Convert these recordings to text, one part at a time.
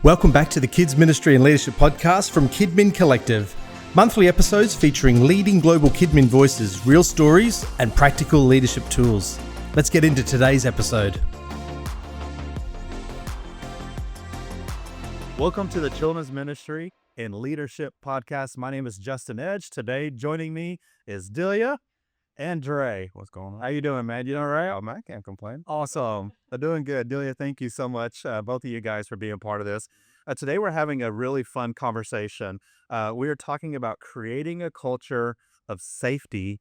Welcome back to the Kids Ministry and Leadership Podcast from KidMin Collective. Monthly episodes featuring leading global KidMin voices, real stories, and practical leadership tools. Let's get into today's episode. Welcome to the Children's Ministry and Leadership Podcast. My name is Justin Edge. Today, joining me is Delia and Dre. What's going on? How you doing, man? You doing all right? Oh, man, I can't complain. Awesome. Doing good. Delia, thank you so much, both of you guys, for being part of this. Today, we're having a really fun conversation. We are talking about creating a culture of safety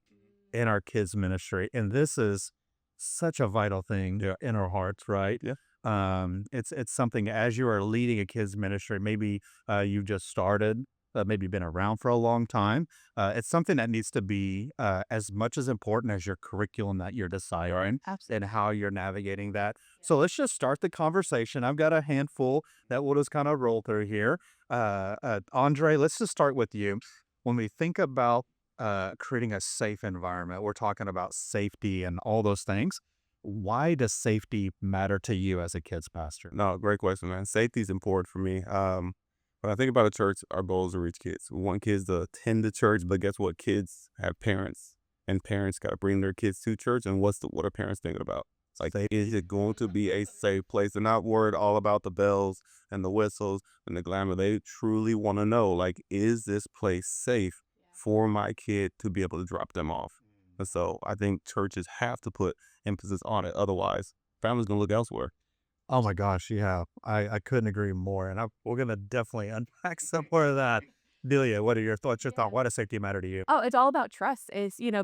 in our kids' ministry. And this is such a vital thing in our hearts, right? Yeah. It's something as you are leading a kids' ministry, maybe you just started, maybe been around for a long time. It's something that needs to be as much as important as your curriculum that you're deciding and how you're navigating that. So let's just start the conversation. I've got a handful that we'll just kind of roll through here. Andre, let's just start with you. When we think about creating a safe environment, we're talking about safety and all those things. Why does safety matter to you as a kids pastor? No, great question, man. Safety is important for me. When I think about a church, our goal is to reach kids. We want kids to attend the church, but guess what? Kids have parents, and parents got to bring their kids to church. And what are parents thinking about? It's like, is it going to be a safe place? They're not worried all about the bells and the whistles and the glamour. They truly want to know, like, is this place safe for my kid to be able to drop them off? And so I think churches have to put emphasis on it. Otherwise, families going to look elsewhere. Oh my gosh, yeah, I couldn't agree more. And we're going to definitely unpack some more of that. Delia, what are your thoughts? Why does safety matter to you? Oh, it's all about trust.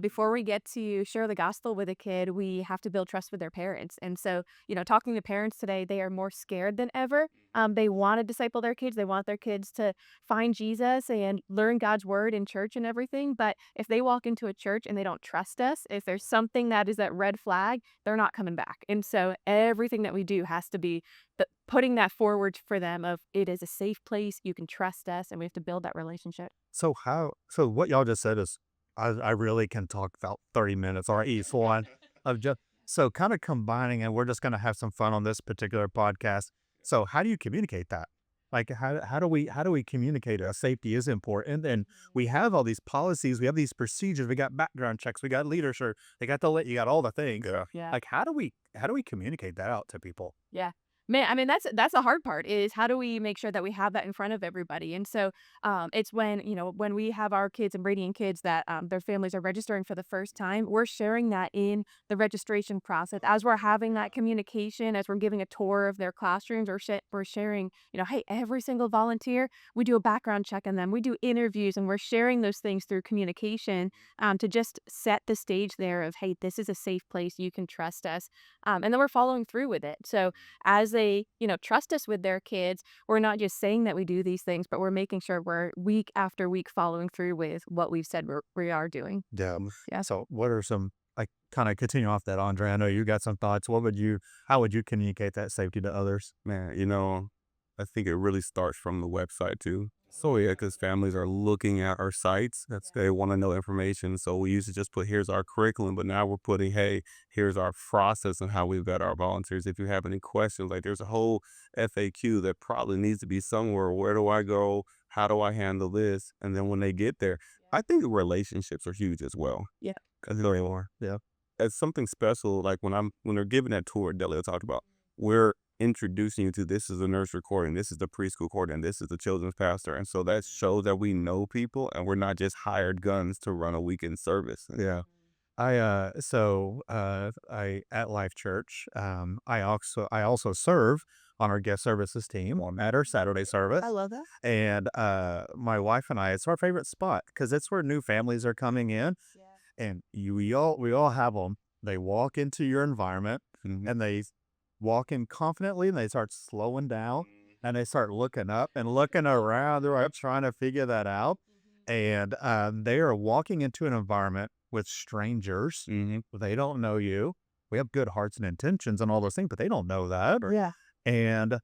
Before we get to share the gospel with a kid, we have to build trust with their parents. And so, talking to parents today, they are more scared than ever. They want to disciple their kids. They want their kids to find Jesus and learn God's word in church and everything. But if they walk into a church and they don't trust us, if there's something that is that red flag, they're not coming back. And so everything that we do has to be putting that forward for them of it is a safe place, you can trust us, and we have to build that relationship. So what y'all just said is, I really can talk about 30 minutes or each one of just, so kind of combining, and we're just going to have some fun on this particular podcast. So how do you communicate that? Like, how do we communicate it? Safety is important. And we have all these policies, we have these procedures, we got background checks, we got leadership, you got all the things. Yeah. Like, how do we communicate that out to people? Yeah. Man, I mean, that's the hard part is how do we make sure that we have that in front of everybody? And so it's when we have our kids and Radiant kids that their families are registering for the first time, we're sharing that in the registration process. As we're having that communication, as we're giving a tour of their classrooms, or we're sharing, hey, every single volunteer, we do a background check on them. We do interviews, and we're sharing those things through communication to just set the stage there of, hey, this is a safe place. You can trust us. And then we're following through with it. So as they, trust us with their kids, we're not just saying that we do these things, but we're making sure we're week after week following through with what we've said we are doing. Yeah. Yeah. So what are some, like, kind of continue off that, Andre? I know you got some thoughts. How would you communicate that safety to others? Man, I think it really starts from the website too. So yeah, because families are looking at our sites. They want to know information. So we used to just put, here's our curriculum, but now we're putting, hey, here's our process and how we vet our volunteers. If you have any questions, like, there's a whole FAQ that probably needs to be somewhere. Where do I go? How do I handle this? And then when they get there, I think relationships are huge as well. Yeah. Because they more. Yeah. It's something special. Like when they're giving that tour, Delia talked about, we're introducing you to, this is the nurse recording, this is the preschool coordinator, this is the children's pastor. And so that shows that we know people and we're not just hired guns to run a weekend service. Yeah. I at Life Church, I also serve on our guest services team at our Saturday service. I love that. And my wife and I, it's our favorite spot because it's where new families are coming in. Yeah. And we all have them. They walk into your environment and they walk in confidently, and they start slowing down, and they start looking up and looking around. They're trying to figure that out. And they are walking into an environment with strangers. They don't know you. We have good hearts and intentions and all those things, but they don't know that. Yeah. And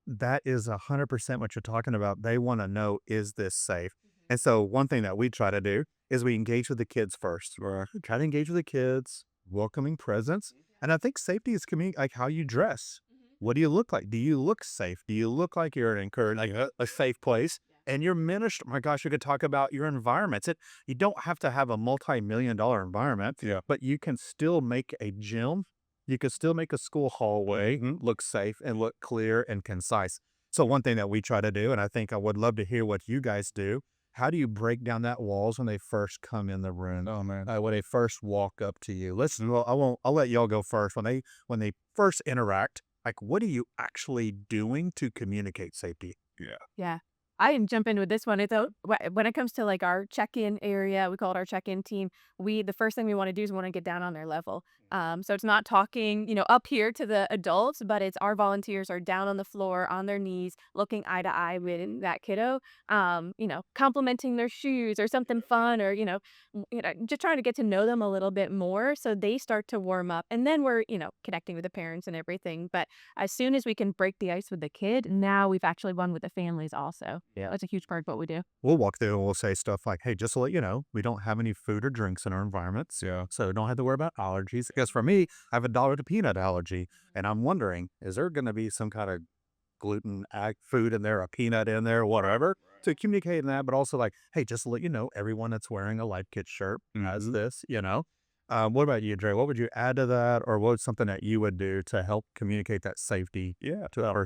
that is 100% what you're talking about. They want to know, is this safe? And so one thing that we try to do is we engage with the kids first. We try to engage with the kids, welcoming presence. And I think safety is like how you dress. What do you look like? Do you look safe? Do you look like you're encouraged, like a safe place? And your ministry, my gosh, you could talk about your environments. You don't have to have a multi-million-dollar environment, Yeah. but you can still make a gym. You can still make a school hallway look safe and look clear and concise. So one thing that we try to do, and I think I would love to hear what you guys do. How do you break down that walls when they first come in the room? Oh man. When they first walk up to you? Listen, well, I'll let y'all go first. When they first interact, like what are you actually doing to communicate safety? Yeah. I can jump in with this one. When it comes to like our check-in area, we call it our check-in team. The first thing we want to do is we want to get down on their level. So it's not talking, up here to the adults, but it's our volunteers are down on the floor on their knees, looking eye to eye with that kiddo. Complimenting their shoes or something fun, or just trying to get to know them a little bit more, so they start to warm up, and then we're connecting with the parents and everything. But as soon as we can break the ice with the kid, now we've actually won with the families also. Yeah. That's a huge part of what we do. We'll walk through and we'll say stuff like, hey, just to let you know, we don't have any food or drinks in our environments. Yeah. So don't have to worry about allergies. Because for me, I have a dollar to peanut allergy. And I'm wondering, is there going to be some kind of gluten food in there, a peanut in there, whatever, to communicate that, but also like, hey, just to let you know, everyone that's wearing a Life Kit shirt has this. What about you, Dre? What would you add to that, or what's something that you would do to help communicate that safety to our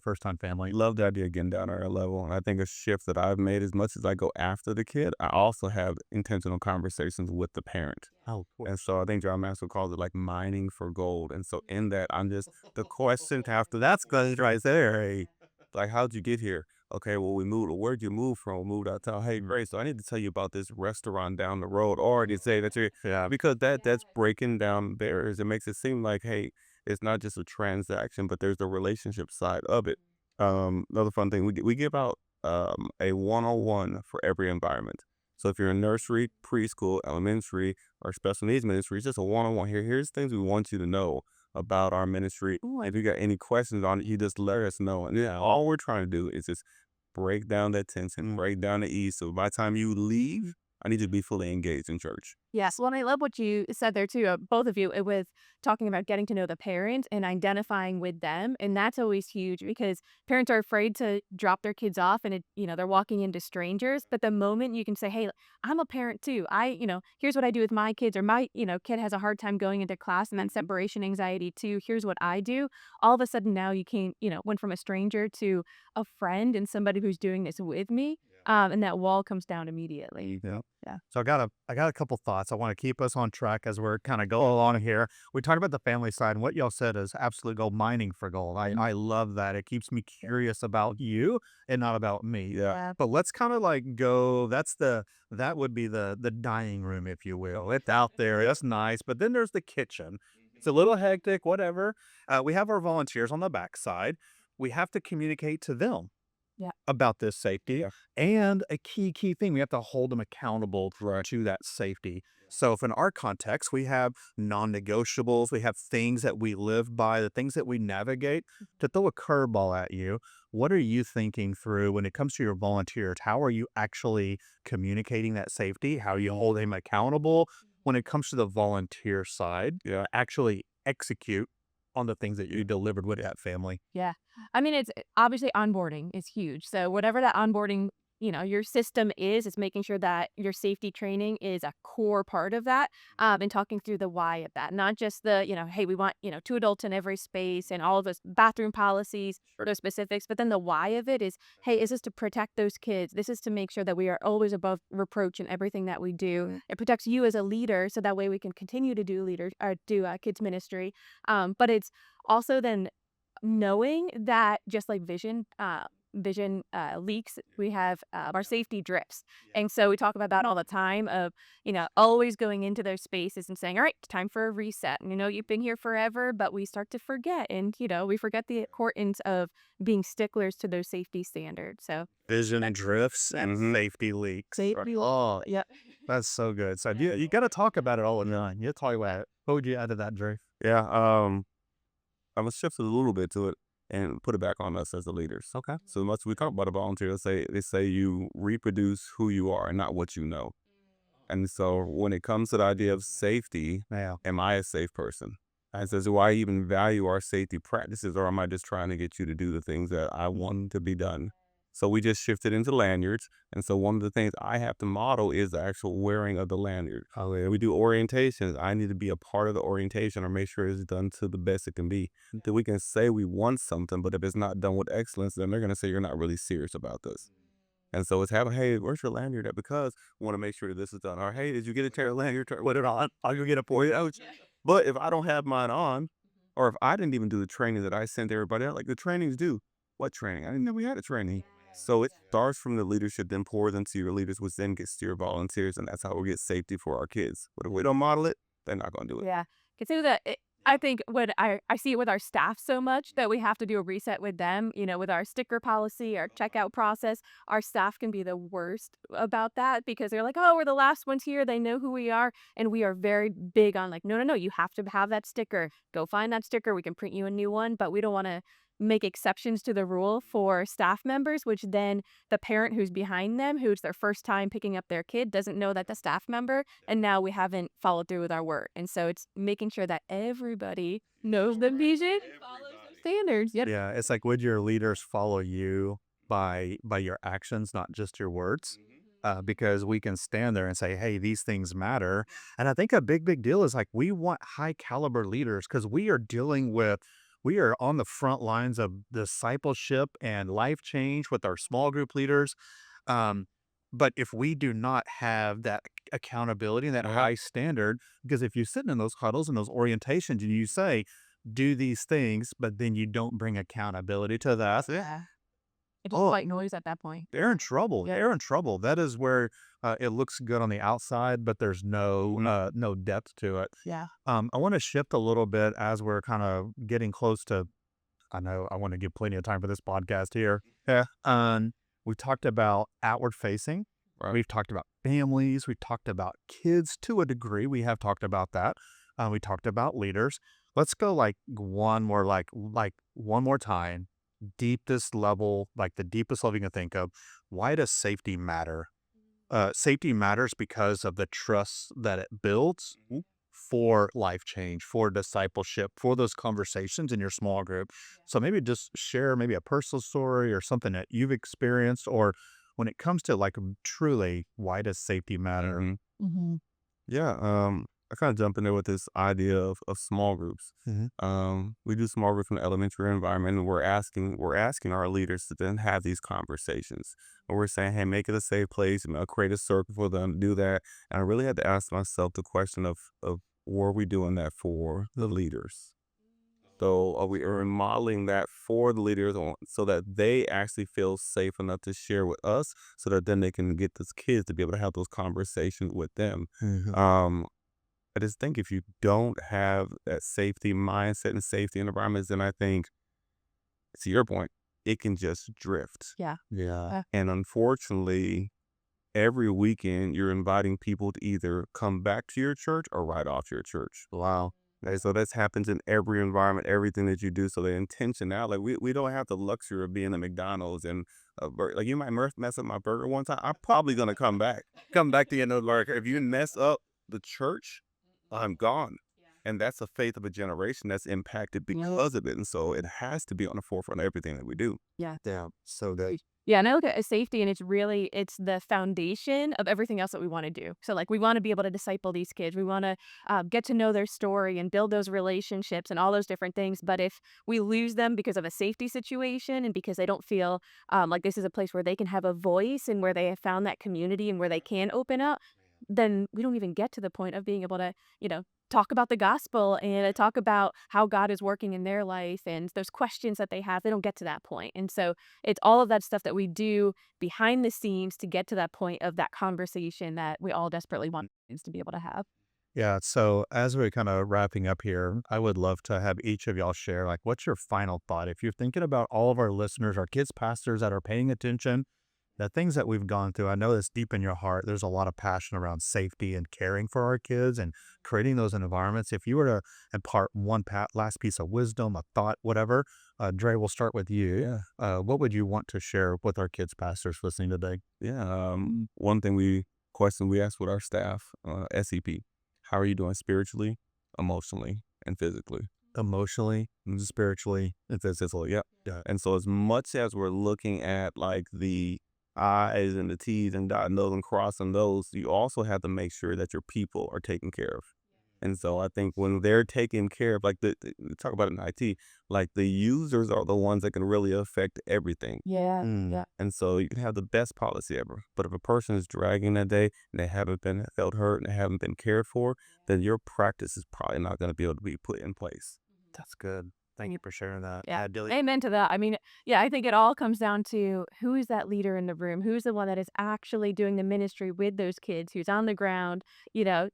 first time family? Love the idea of getting down to our level. And I think a shift that I've made, as much as I go after the kid, I also have intentional conversations with the parent. Oh, cool. And so I think John Maxwell calls it like mining for gold. And so in that, I'm just, the question after that's good right there. Hey, like, how'd you get here? Okay, well, we moved. Where'd you move from? We moved out of town. Hey, great. So I need to tell you about this restaurant down the road. Or to say that because that's breaking down barriers. It makes it seem like, hey, it's not just a transaction, but there's the relationship side of it. Another fun thing, we give out a one-on-one for every environment. So if you're in nursery, preschool, elementary, or special needs ministry, it's just a one-on-one. Here's things we want you to know about our ministry. If you got any questions on it, you just let us know. And all we're trying to do is just break down that tension, break down the ease. So by the time you leave, I need you to be fully engaged in church. Yes. Well, and I love what you said there too, both of you, with talking about getting to know the parent and identifying with them. And that's always huge because parents are afraid to drop their kids off, and they're walking into strangers. But the moment you can say, hey, I'm a parent too. Here's what I do with my kids, or my, kid has a hard time going into class and then separation anxiety too. Here's what I do. All of a sudden now you can, went from a stranger to a friend and somebody who's doing this with me. And that wall comes down immediately. Yeah. Yeah. So I got a couple thoughts. I want to keep us on track as we're kind of going along here. We talked about the family side, and what y'all said is absolute gold, mining for gold. I love that. It keeps me curious about you and not about me. Yeah. But let's kind of like go. That would be the dining room, if you will. It's out there. That's nice. But then there's the kitchen. It's a little hectic. Whatever. We have our volunteers on the backside. We have to communicate to them about this safety, and a key thing, we have to hold them accountable to that safety. So if in our context we have non-negotiables, we have things that we live by, the things that we navigate. To throw a curveball at you, what are you thinking through when it comes to your volunteers? How are you actually communicating that safety? How are you holding them accountable when it comes to the volunteer side? Actually execute on the things that you delivered with that family. Yeah. I mean, it's obviously onboarding is huge. So whatever that onboarding, your system is making sure that your safety training is a core part of that. And talking through the why of that, not just the, hey, we want, 2 adults in every space and all of those bathroom policies, those specifics, but then the why of it is, hey, is this to protect those kids? This is to make sure that we are always above reproach in everything that we do. It protects you as a leader, so that way we can continue to do kids ministry. But it's also then knowing that just like vision leaks, we have our safety drifts. And so we talk about that all the time of, always going into those spaces and saying, all right, time for a reset. And, you've been here forever, but we start to forget. And, we forget the importance of being sticklers to those safety standards. So Vision and drifts and safety leaks. safety. Oh, Yeah. that's so good. So you got to talk about it all the time. You talk about it. What would you add to that, Dre? Yeah. I'm gonna shift a little bit to it and put it back on us as the leaders. Okay. So much we talk about a volunteer. They say you reproduce who you are and not what you know. Mm. Oh. And so when it comes to the idea of safety, Yeah. am I a safe person? And says, do I even value our safety practices, or am I just trying to get you to do the things that I want to be done? So we just shifted into lanyards. And so one of the things I have to model is the actual wearing of the lanyard. We do orientations. I need to be a part of the orientation or make sure it's done to the best it can be. That we can say we want something, but if it's not done with excellence, then they're going to say you're not really serious about this. And so it's having, hey, where's your lanyard at? Because we want to make sure that this is done. Or, hey, did you get a tear lanyard? Put it on. I'll go get it for you. But if I don't have mine on, or if I didn't even do the training that I sent everybody out, like the trainings do. What training? I didn't know we had a training. So it starts from the leadership, then pours into your leaders, which then gets to your volunteers, and that's how we get safety for our kids. But if we don't model it, they're not going to do it. Yeah. Consider that I think when I see it with our staff so much that we have to do a reset with them, with our sticker policy, our checkout process. Our staff can be the worst about that because they're like, oh, we're the last ones here. They know who we are. And we are very big on like, no, no, no, you have to have that sticker. Go find that sticker. We can print you a new one, but we don't want to make exceptions to the rule for staff members, which then the parent who's behind them, who's their first time picking up their kid, doesn't know that the staff member, and now we haven't followed through with our word. And so it's making sure that everybody knows the vision and follows the standards. Yep. Yeah, it's like, would your leaders follow you by your actions, not just your words? Because we can stand there and say, hey, these things matter. And I think a big deal is like we want high caliber leaders because we are on the front lines of discipleship and life change with our small group leaders. Um, but if we do not have that accountability and that high standard, because if you're sitting in those huddles and those orientations and you say, do these things, but then you don't bring accountability to that, Yeah. It's just oh, white noise at that point. they're in trouble. Yeah. They're in trouble. That is where it looks good on the outside, but there's no depth to it. Yeah. I want to shift a little bit as we're kind of getting close to. I know I want to give plenty of time for this podcast here. Yeah. We talked about outward facing. Right. We've talked about families. We've talked about kids to a degree. We have talked about that. We talked about leaders. Let's go like one more time. Deepest level, like the deepest level you can think of. Why does safety matter? Safety matters because of the trust that it builds for life change, for discipleship, for those conversations in your small group. So maybe just share maybe a personal story or something that you've experienced, or when it comes to like truly, why does safety matter? Mhm. Mm-hmm. Yeah. I kind of jump in there with this idea of small groups. We do small groups in the elementary environment, and we're asking our leaders to then have these conversations. And we're saying, hey, make it a safe place, and create a circle for them to do that. And I really had to ask myself the question of were we doing that for the leaders? So are we modeling that for the leaders so that they actually feel safe enough to share with us, so that then they can get those kids to be able to have those conversations with them? I just think if you don't have that safety mindset and safety environments, then I think, to your point, it can just drift. Yeah. Yeah. And unfortunately, every weekend you're inviting people to either come back to your church or write off your church. Wow. And so this happens in every environment, everything that you do. So the intentionality, like we don't have the luxury of being at McDonald's and like you might mess up my burger one time. I'm probably gonna come back to the end of the burger. If you mess up the church, I'm gone. And that's the faith of a generation that's impacted because of it. And so it has to be on the forefront of everything that we do. Yeah. Yeah. So good. Yeah, and I look at safety and it's the foundation of everything else that we want to do. So like we want to be able to disciple these kids. We want to get to know their story and build those relationships and all those different things. But if we lose them because of a safety situation and because they don't feel like this is a place where they can have a voice and where they have found that community and where they can open up, then we don't even get to the point of being able to, talk about the gospel and talk about how God is working in their life and those questions that they have. They don't get to that point. And so it's all of that stuff that we do behind the scenes to get to that point of that conversation that we all desperately want to be able to have. Yeah. So as we're kind of wrapping up here, I would love to have each of y'all share, like, what's your final thought? If you're thinking about all of our listeners, our kids, pastors that are paying attention, the things that we've gone through, I know it's deep in your heart. There's a lot of passion around safety and caring for our kids and creating those environments. If you were to impart one last piece of wisdom, a thought, whatever, Dre, we'll start with you. Yeah. What would you want to share with our kids, pastors listening today? Yeah. One thing we ask with our staff, SEP, how are you doing spiritually, emotionally, and physically. Emotionally, spiritually, and physically. Yep. Yeah. And so as much as we're looking at like the I's and the T's and dotting those and crossing those, you also have to make sure that your people are taken care of. And so I think when they're taken care of, like we talk about it in IT, like the users are the ones that can really affect everything. Yeah. Mm. Yeah. And so you can have the best policy ever, but if a person is dragging that day and they haven't been felt hurt and they haven't been cared for, then your practice is probably not going to be able to be put in place. That's good. Thank you for sharing that. Yeah. Dilly. Amen to that. I mean, yeah, I think it all comes down to who is that leader in the room? Who's the one that is actually doing the ministry with those kids, who's on the ground,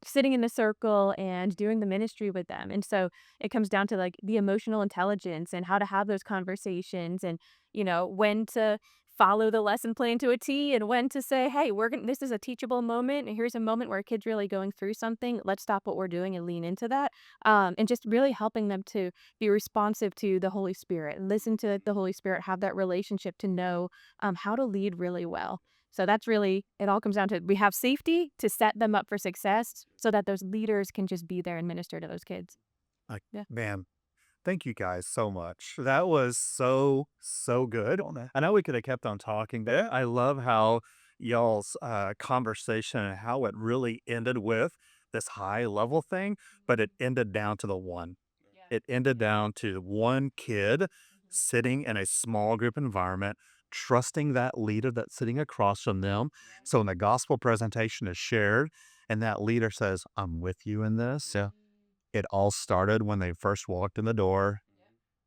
sitting in the circle and doing the ministry with them. And so it comes down to like the emotional intelligence and how to have those conversations and, when to follow the lesson plan to a T and when to say, hey, this is a teachable moment. And here's a moment where a kid's really going through something. Let's stop what we're doing and lean into that. And just really helping them to be responsive to the Holy Spirit, listen to the Holy Spirit, have that relationship to know how to lead really well. So that's really, it all comes down to we have safety to set them up for success so that those leaders can just be there and minister to those kids. Yeah. Man, thank you guys so much. That was so, so good. I know we could have kept on talking, but I love how y'all's conversation and how it really ended with this high level thing, but it ended down to the one. It ended down to one kid sitting in a small group environment, trusting that leader that's sitting across from them. So when the gospel presentation is shared and that leader says, I'm with you in this. Yeah. It all started when they first walked in the door.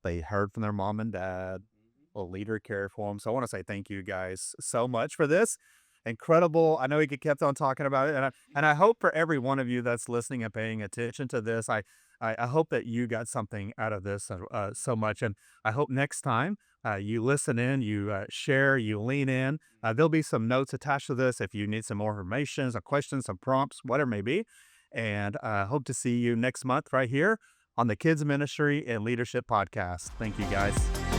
They heard from their mom and dad. A leader cared for them. So I want to say thank you guys so much for this. Incredible. I know we could kept on talking about it. And I hope for every one of you that's listening and paying attention to this, I hope that you got something out of this so much. And I hope next time you listen in, you share, you lean in. There'll be some notes attached to this if you need some more information, some questions, some prompts, whatever it may be. And I hope to see you next month right here on the Kids Ministry and Leadership Podcast. Thank you, guys.